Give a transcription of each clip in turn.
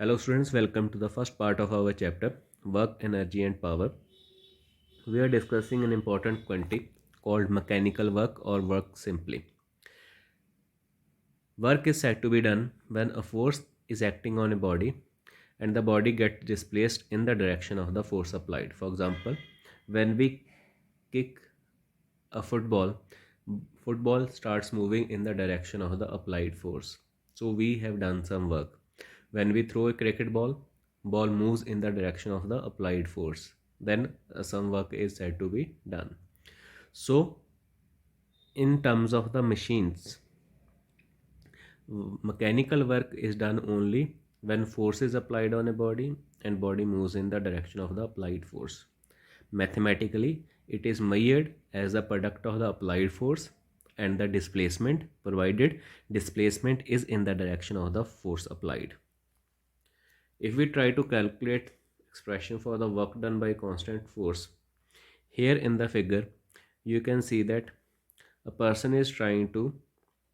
Hello students, welcome to the first part of our chapter Work, Energy and Power. We are discussing an important quantity called mechanical work or work simply. Work is said to be done when a force is acting on a body and the body gets displaced in the direction of the force applied. For example, when we kick a football starts moving in the direction of the applied force. So we have done some work. When we throw a cricket ball moves in the direction of the applied force. Then some work is said to be done. So in terms of the machines, mechanical work is done only when force is applied on a body and body moves in the direction of the applied force. Mathematically, it is measured as the product of the applied force and the displacement, provided displacement is in the direction of the force applied. If we try to calculate expression for the work done by constant force, here in the figure you can see that a person is trying to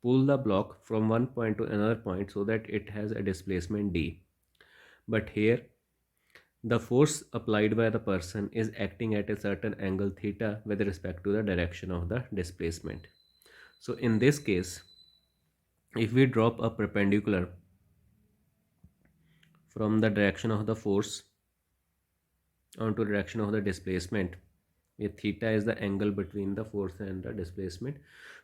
pull the block from one point to another point so that it has a displacement d. But here the force applied by the person is acting at a certain angle theta with respect to the direction of the displacement. So in this case, if we drop a perpendicular from the direction of the force onto the direction of the displacement, where theta is the angle between the force and the displacement,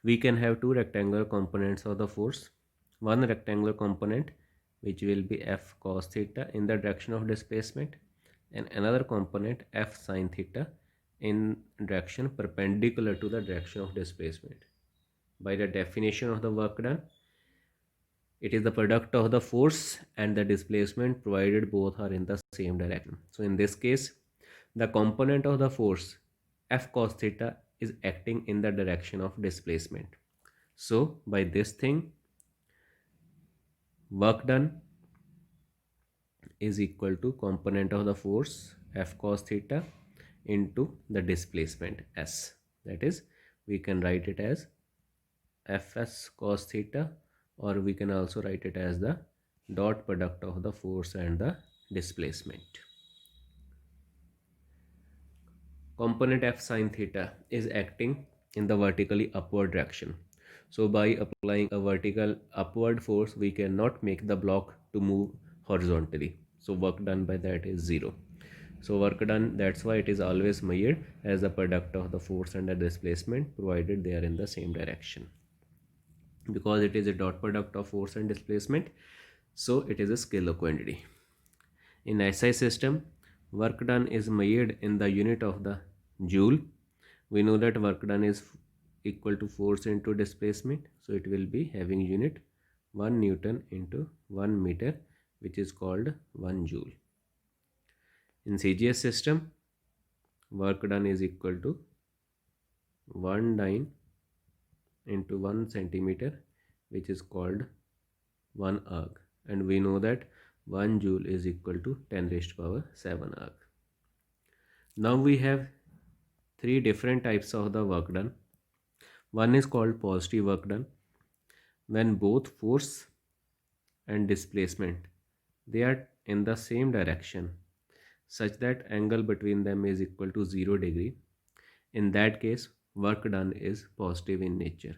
we can have two rectangular components of the force. One rectangular component which will be f cos theta in the direction of displacement, and another component f sin theta in direction perpendicular to the direction of displacement. By the definition of the work done, it is the product of the force and the displacement provided both are in the same direction. So in this case, the component of the force F cos theta is acting in the direction of displacement. So by this thing, work done is equal to component of the force F cos theta into the displacement S. That is, we can write it as Fs cos theta, or we can also write it as the dot product of the force and the displacement. Component F sin theta is acting in the vertically upward direction. So by applying a vertical upward force, we cannot make the block to move horizontally. So work done by that is zero. So work done, that's why it is always measured as the product of the force and the displacement provided they are in the same direction. Because it is a dot product of force and displacement, so it is a scalar quantity. In SI system, work done is measured in the unit of the joule. We know that work done is equal to force into displacement, so it will be having unit 1 Newton into 1 meter, which is called 1 joule. In CGS system, work done is equal to 1 dyne into 1 centimeter, which is called 1 erg, and we know that 1 joule is equal to 10 raised to power 7 erg. Now we have three different types of the work done. One is called positive work done, when both force and displacement they are in the same direction such that angle between them is equal to 0 degree. In that case, work done is positive in nature.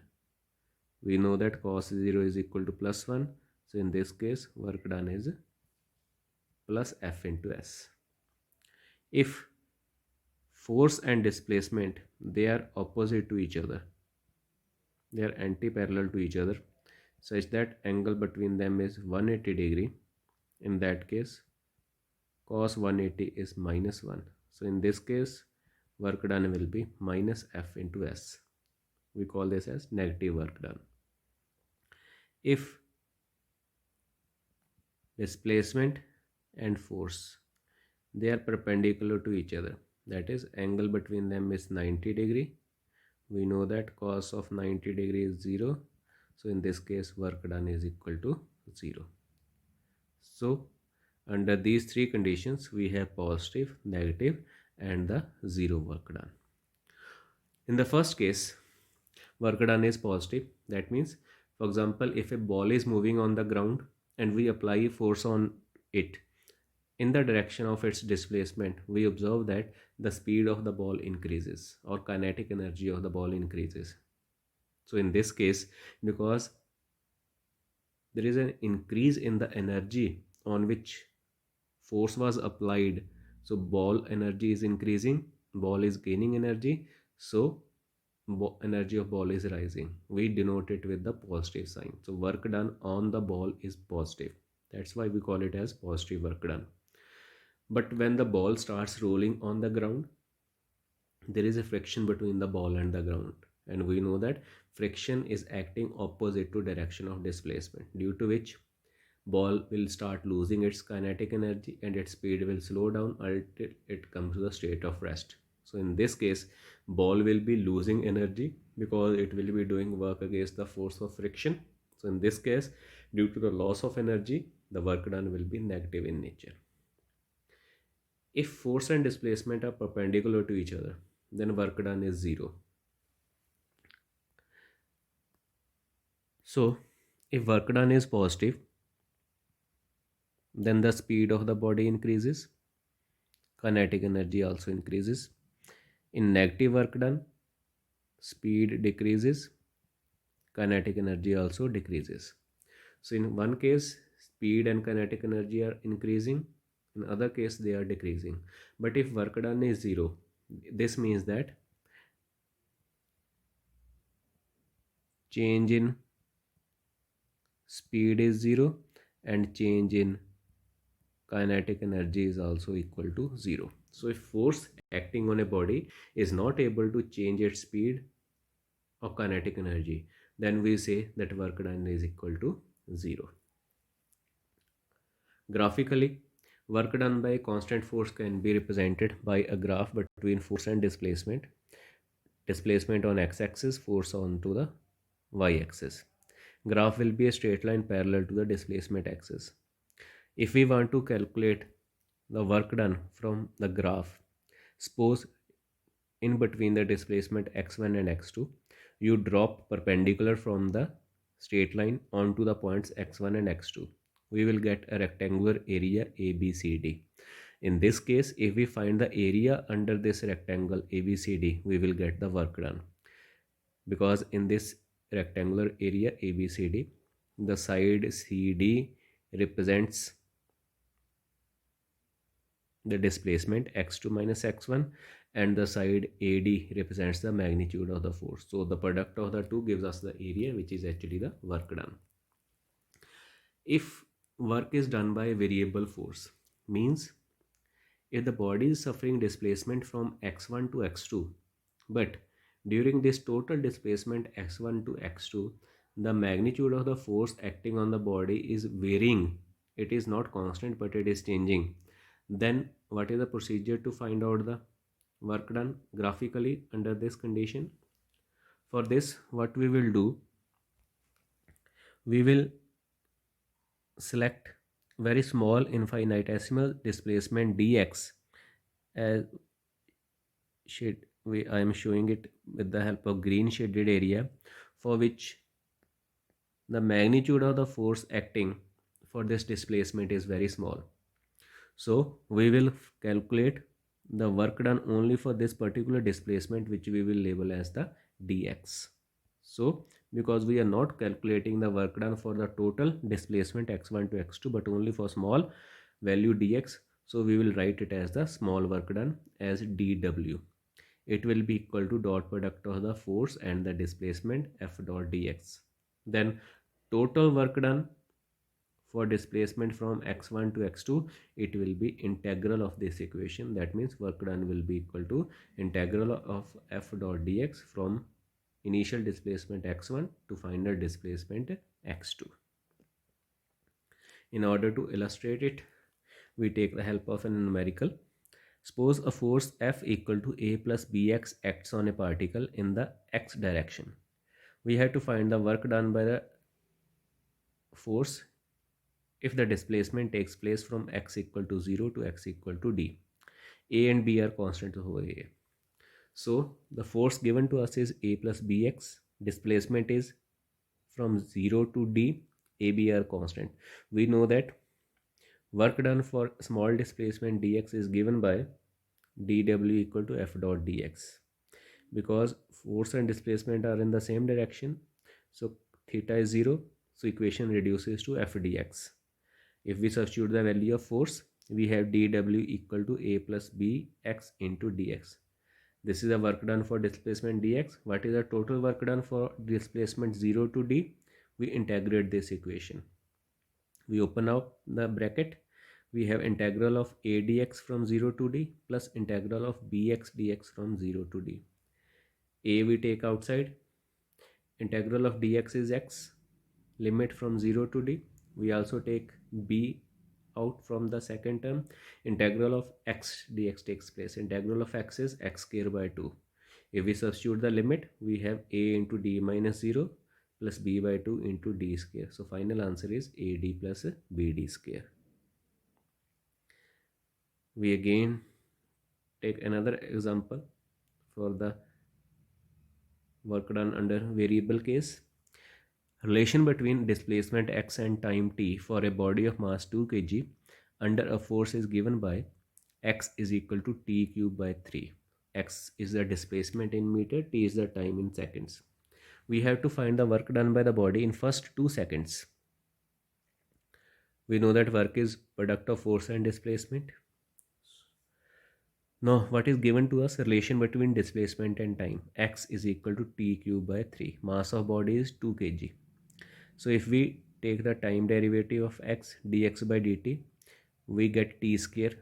We know that cos 0 is equal to plus 1, so in this case work done is plus F into S. If force and displacement they are opposite to each other, they are anti-parallel to each other such that angle between them is 180 degree, in that case cos 180 is minus 1. So in this case work done will be minus F into S. We call this as negative work done. If displacement and force they are perpendicular to each other, that is angle between them is 90 degree, we know that cos of 90 degree is 0, so in this case work done is equal to 0. So under these three conditions we have positive, negative and the 0 work done. In the first case, work done is positive. That means, for example, if a ball is moving on the ground and we apply force on it in the direction of its displacement, we observe that the speed of the ball increases or kinetic energy of the ball increases. So in this case, because there is an increase in the energy on which force was applied, so ball energy is increasing, ball is gaining energy, so energy of ball is rising. We denote it with the positive sign. So work done on the ball is positive. That's why we call it as positive work done. But when the ball starts rolling on the ground, there is a friction between the ball and the ground, and we know that friction is acting opposite to direction of displacement, due to which ball will start losing its kinetic energy and its speed will slow down until it comes to the state of rest. So in this case, ball will be losing energy because it will be doing work against the force of friction. So in this case, due to the loss of energy, the work done will be negative in nature. If force and displacement are perpendicular to each other, then work done is zero. So if work done is positive, then the speed of the body increases, kinetic energy also increases. In negative work done, speed decreases, kinetic energy also decreases. So in one case, speed and kinetic energy are increasing, in other case they are decreasing. But if work done is zero, this means that change in speed is zero and change in kinetic energy is also equal to zero. So if force acting on a body is not able to change its speed or kinetic energy, then we say that work done is equal to zero. Graphically, work done by constant force can be represented by a graph between force and displacement. Displacement on x-axis, force onto the y-axis. Graph will be a straight line parallel to the displacement axis. If we want to calculate the work done from the graph, suppose in between the displacement x1 and x2, you drop perpendicular from the straight line onto the points x1 and x2. We will get a rectangular area ABCD. In this case, if we find the area under this rectangle ABCD, we will get the work done. Because in this rectangular area ABCD, the side CD represents the displacement x2 minus x1, and the side AD represents the magnitude of the force. So the product of the two gives us the area, which is actually the work done. If work is done by variable force, means if the body is suffering displacement from x1 to x2, but during this total displacement x1 to x2, the magnitude of the force acting on the body is varying. It is not constant, but it is changing. Then what is the procedure to find out the work done graphically under this condition? For this, what we will do, we will select very small infinitesimal displacement dx as shade. I am showing it with the help of green shaded area, for which the magnitude of the force acting for this displacement is very small. So we will calculate the work done only for this particular displacement, which we will label as the dx. So because we are not calculating the work done for the total displacement x1 to x2, but only for small value dx, so we will write it as the small work done as dw. It will be equal to dot product of the force and the displacement f dot dx. Then total work done for displacement from x1 to x2, it will be integral of this equation. That means work done will be equal to integral of f dot dx from initial displacement x1 to final displacement x2. In order to illustrate it, we take the help of a numerical. Suppose a force F equal to A plus Bx acts on a particle in the x direction. We have to find the work done by the force if the displacement takes place from x equal to 0 to x equal to d. A and B are constant over here. So the force given to us is A plus Bx. Displacement is from 0 to d. A, B are constant. We know that Work done for small displacement dx is given by dw equal to f dot dx. Because force and displacement are in the same direction, so theta is 0, so equation reduces to f dx. If we substitute the value of force, we have dw equal to a plus bx into dx. This is the work done for displacement dx. What is the total work done for displacement 0 to d? We integrate this equation. We open up the bracket. We have integral of a dx from 0 to d plus integral of bx dx from 0 to d. A we take outside. Integral of dx is x. Limit from 0 to d. We also take b out from the second term. Integral of x dx takes place. Integral of x is x square by 2. If we substitute the limit, we have a into d minus 0 plus b by 2 into d square. So final answer is ad plus bd square. We again take another example for the work done under variable case. Relation between displacement x and time t for a body of mass 2 kg under a force is given by x is equal to t cube by 3. X is the displacement in meter, t is the time in seconds. We have to find the work done by the body in first 2 seconds. We know that work is product of force and displacement. Now what is given to us? Relation between displacement and time. X is equal to t cube by 3. Mass of body is 2 kg. So if we take the time derivative of x dx by dt, we get t square,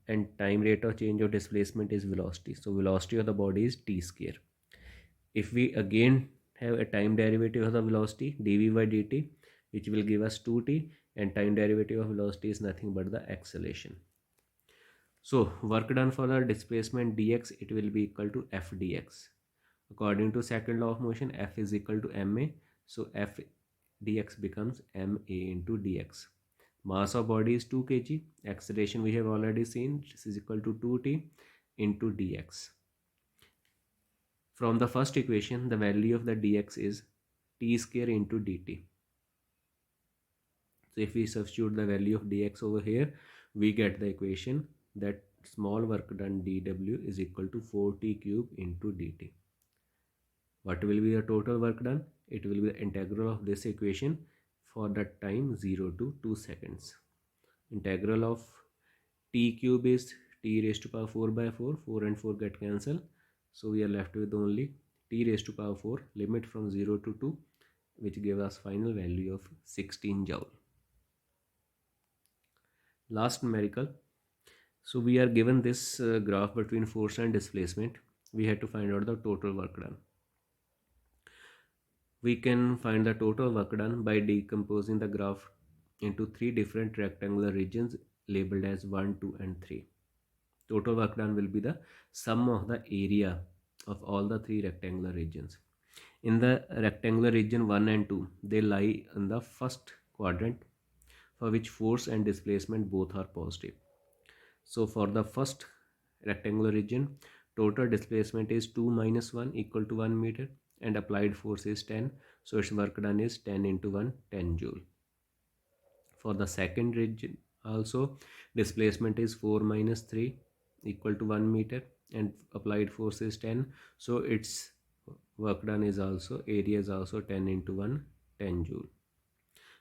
and time rate of change of displacement is velocity. So velocity of the body is t square. If we again have a time derivative of the velocity dv by dt, which will give us 2t, and time derivative of velocity is nothing but the acceleration. So work done for the displacement dx, it will be equal to f dx. According to second law of motion, F is equal to ma. So F dx becomes ma into dx. Mass of body is 2 kg. Acceleration we have already seen. This is equal to 2t into dx. From the first equation, the value of the dx is t square into dt. So if we substitute the value of dx over here, we get the equation that small work done dw is equal to 4t cube into dt. What will be the total work done? It will be the integral of this equation for the time 0 to 2 seconds. Integral of t cube is t raised to power 4 by 4. 4 and 4 get cancelled. So we are left with only t raised to power 4, limit from 0 to 2, which gives us final value of 16 joule. Last numerical. So we are given this graph between force and displacement. We had to find out the total work done. We can find the total work done by decomposing the graph into 3 different rectangular regions labeled as 1, 2 and 3. Total work done will be the sum of the area of all the 3 rectangular regions. In the rectangular region 1 and 2, they lie in the first quadrant, for which force and displacement both are positive. So for the first rectangular region, total displacement is 2 minus 1 equal to 1 meter, and applied force is 10, so its work done is 10 into 1, 10 joule. For the second region also, displacement is 4 minus 3 equal to 1 meter, and applied force is 10, so its work done is also, area is also 10 into 1, 10 joule.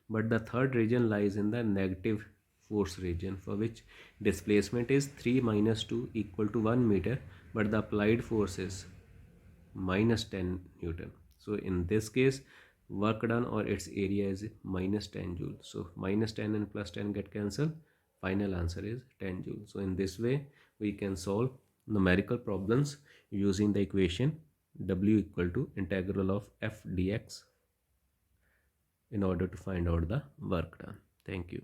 But the third region lies in the negative force region, for which displacement is 3 minus 2 equal to 1 meter, but the applied force is minus 10 Newton. So in this case, work done or its area is minus 10 joule. So minus 10 and plus 10 get cancelled. Final answer is 10 joule. So in this way, we can solve numerical problems using the equation W equal to integral of f dx in order to find out the work done. Thank you.